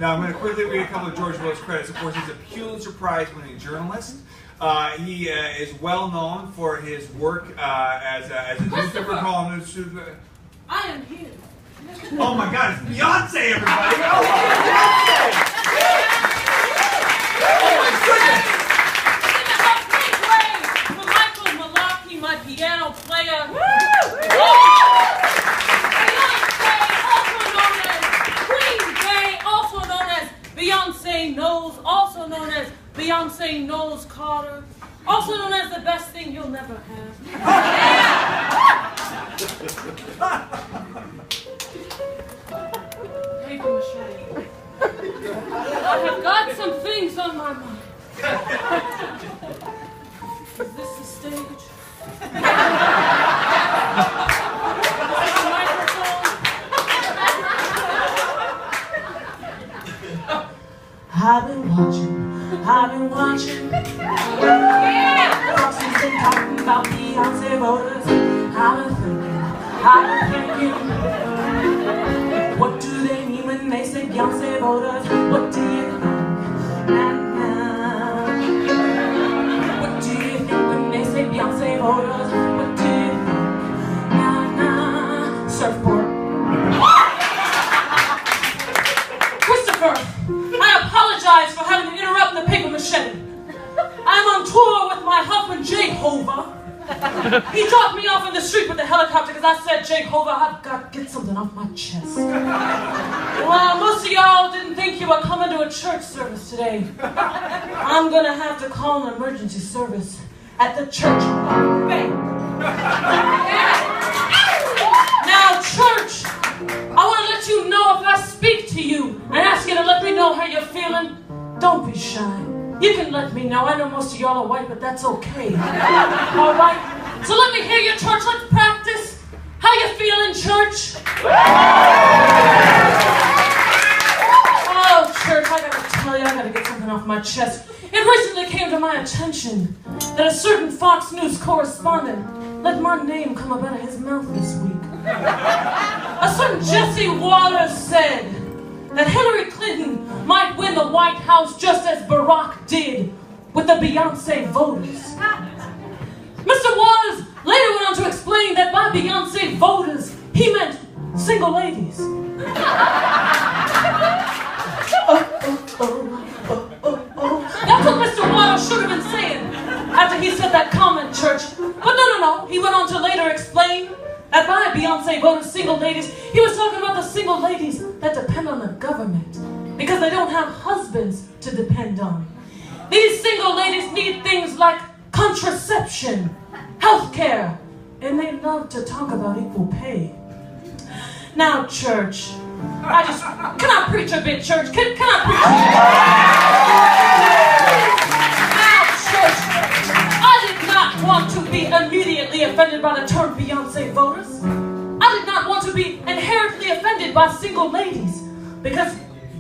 Now, I'm going to quickly read a couple of George Will's credits. Of course, he's a Pulitzer Prize-winning journalist. He is well known for his work as a newspaper columnist. I am here. Oh my God, it's Beyoncé, everybody! Oh my goodness! My piano player. Beyoncé, also known as Beyoncé Knows, also known as Beyoncé Knows Carter, also known as the best thing you'll never have. Paper Macheté. I have got some things on my mind. Is this the stage? I've been watching. Foxy's been talking about Beyoncé voters. I've been thinking. What do they mean when they say Beyoncé voters? What do you think? What do you think when they say Beyoncé voters? What do you think? Surfboard. Christopher, I apologize for having to interrupt the Paper Macheté. I'm on tour with my husband, Jehovah. He dropped me off in the street with the helicopter because I said, Jehovah, I've got to get something off my chest. Well, most of y'all didn't think you were coming to a church service today. I'm going to have to call an emergency service at the church of Bay. Now, church, I want to let you know if I speak to you and ask you to let me know how you're feeling, don't be shy. You can let me know. I know most of y'all are white, but that's okay. All right? So let me hear you, church. Let's practice. How you feeling, church? Oh, church, I gotta tell you, I gotta get something off my chest. It recently came to my attention that a certain Fox News correspondent let my name come up out of his mouth this week. A certain Jesse Waters said that Hillary Clinton might win the White House just as Barack did with the Beyoncé voters. Mr. Waters later went on to explain that by Beyoncé voters, he meant single ladies. That's what Mr. Waters should have been saying after he said that comment, church. But no. He went on to later explain that by Beyoncé voters, single ladies, he was talking about the single ladies that depend on the government because they don't have husbands to depend on. These single ladies need things like contraception, health care, and they love to talk about equal pay. Now, church, can I preach a bit, church? Can I preach a bit? Now, church, I did not want to be immediately offended by the term Beyoncé voters. I did not want to be inherently offended by single ladies because,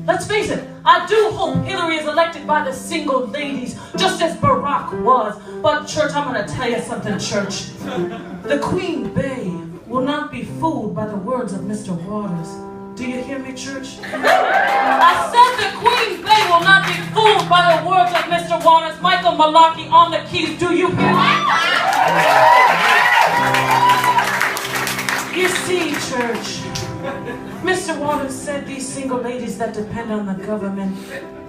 let's face it, I do hope Hillary is elected by the single ladies, just as Barack was. But, church, I'm going to tell you something, church. The Queen Bee will not be fooled by the words of Mr. Waters. Do you hear me, church? I said the Queen Bee will not be fooled by the words of Mr. Waters. Michael Malarkey on the keys. Do you hear me? You see, church, Mr. Waters said these single ladies that depend on the government,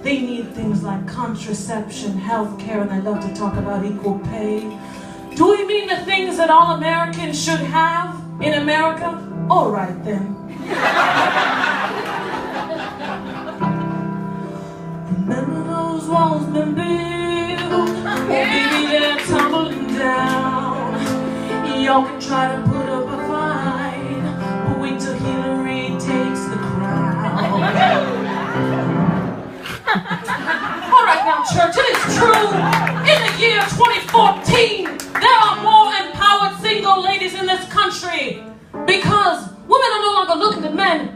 they need things like contraception, health care, and they love to talk about equal pay. Do we mean the things that all Americans should have in America? All right, then. Remember those walls been built? Oh, baby, they're tumbling down. Y'all can try to put up a fight, but wait till Hillary takes the crown. All right now, church, it is true. In the year 2014, there are more empowered single ladies in this country because women are no longer looking at men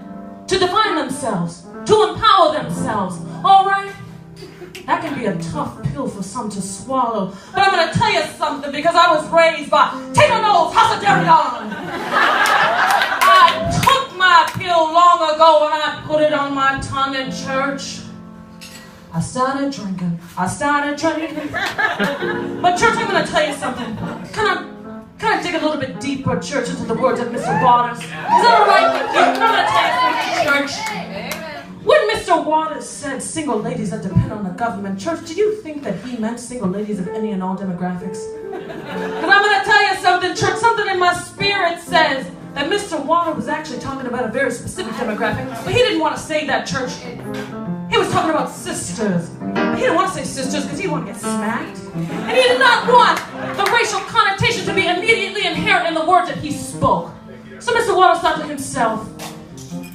to define themselves, to empower themselves. All right? That can be a tough pill for some to swallow. But I'm going to tell you something because I was raised by Taylor Knowles, House of Darion. I took my feel long ago when I put it on my tongue in church. I started drinking. But church, I'm going to tell you something. Can I dig a little bit deeper, church, into the words of Mr. Waters? Is that all right with you? I'm going to tell you something, church. When Mr. Waters said single ladies that depend on the government, church, do you think that he meant single ladies of any and all demographics? Because I'm going to tell you something, church. Something in my spirit says that Mr. Waters was actually talking about a very specific demographic, but he didn't want to say that, church. He was talking about sisters. But he didn't want to say sisters because he didn't want to get smacked. And he did not want the racial connotation to be immediately inherent in the words that he spoke. So Mr. Waters thought to himself,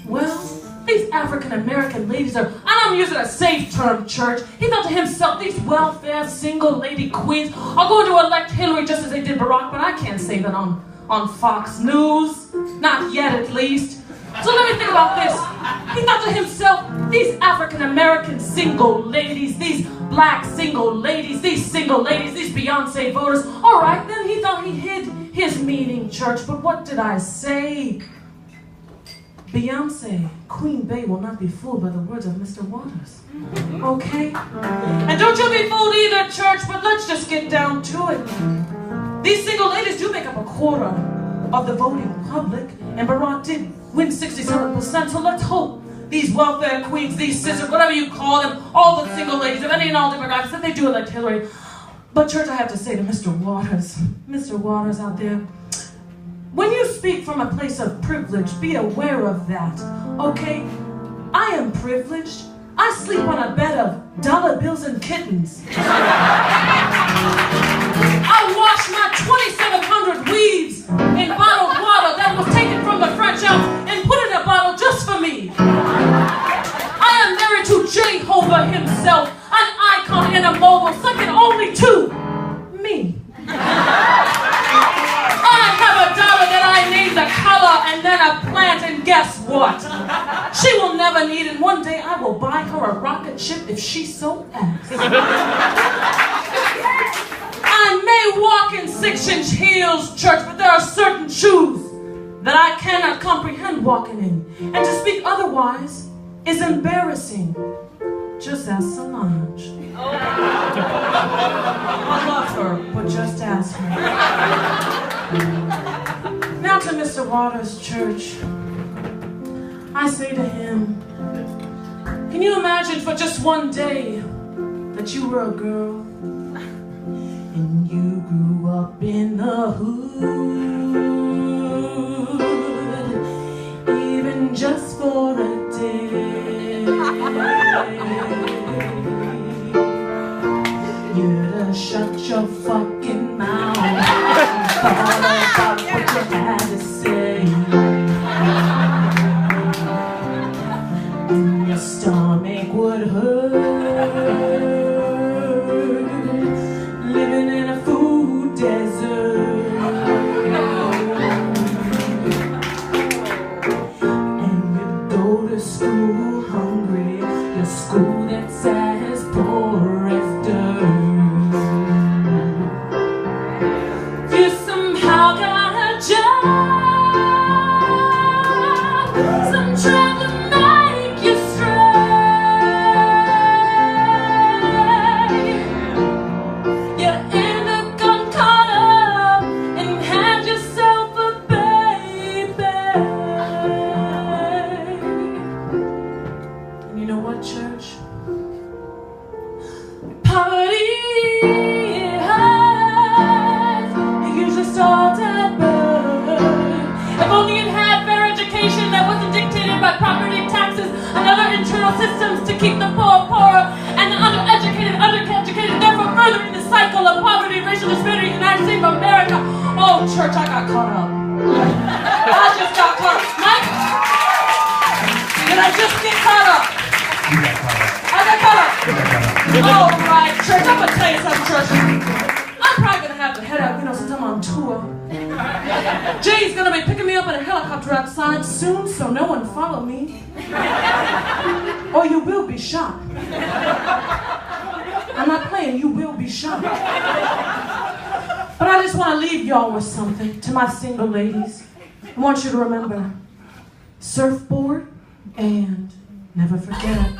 well, these African-American ladies are, and I'm using a safe term, church. He thought to himself, these welfare single lady queens are going to elect Hillary just as they did Barack, but I can't say that on Fox News. Not yet, at least. So let me think about this. He thought to himself, these African-American single ladies, these black single ladies, these Beyoncé voters. All right, then he thought he hid his meaning, church. But what did I say? Beyoncé, Queen Bey will not be fooled by the words of Mr. Waters. Okay? And don't you be fooled either, church, but let's just get down to it. These single ladies do make up a quarter of the voting public, and Barack did win 67%, so let's hope these welfare queens, these sisters, whatever you call them, all the single ladies of any and all demographics, that they do elect Hillary. But church, I have to say to Mr. Waters out there, when you speak from a place of privilege, be aware of that, okay? I am privileged. I sleep on a bed of dollar bills and kittens. I wash my 2,700 weaves in bottled water that was taken from the French Alps and put in a bottle just for me. I am married to Jehovah himself, an icon and a mogul, second only to me. I have a daughter that I named a color and then a plant, and guess what? She will never need, and one day I will buy her a rocket ship if she so asks. I may walk in 6-inch heels, church, but there are certain shoes that I cannot comprehend walking in. And to speak otherwise is embarrassing. Just ask Solange. I love her, but just ask her. Now to Mr. Waters' church. I say to him, can you imagine for just one day that you were a girl and you grew up in the hood, even just for a day? You'd have shut your fucking mouth and thought about what you had to say. And your stomach would hurt, living in a food desert. And you go to school hungry, your school that says poor as dirt. You somehow got a job, some trying to make you stray. You end up got caught up and had yourself a baby. And you know what, church? Poverty hurts. It usually starts at birth. If only it had fair education that wasn't dictated by property taxes and other internal systems to keep the poor poorer and the undereducated undereducated, therefore furthering the cycle of poverty, racial disparity in the United States of America. Oh, church, I got caught up. I just got caught up. Mike? Did I just get caught up? You got caught up. I got caught up. You got caught up. All right, church, I'm gonna tell you something, church. I'm probably gonna have to head out, since I'm on tour. Jay's gonna be picking me up in a helicopter outside soon, so no one follow me. Or you will be shot. I'm not playing, you will be shot. But I just want to leave y'all with something, to my single ladies. I want you to remember, surfboard, and never forget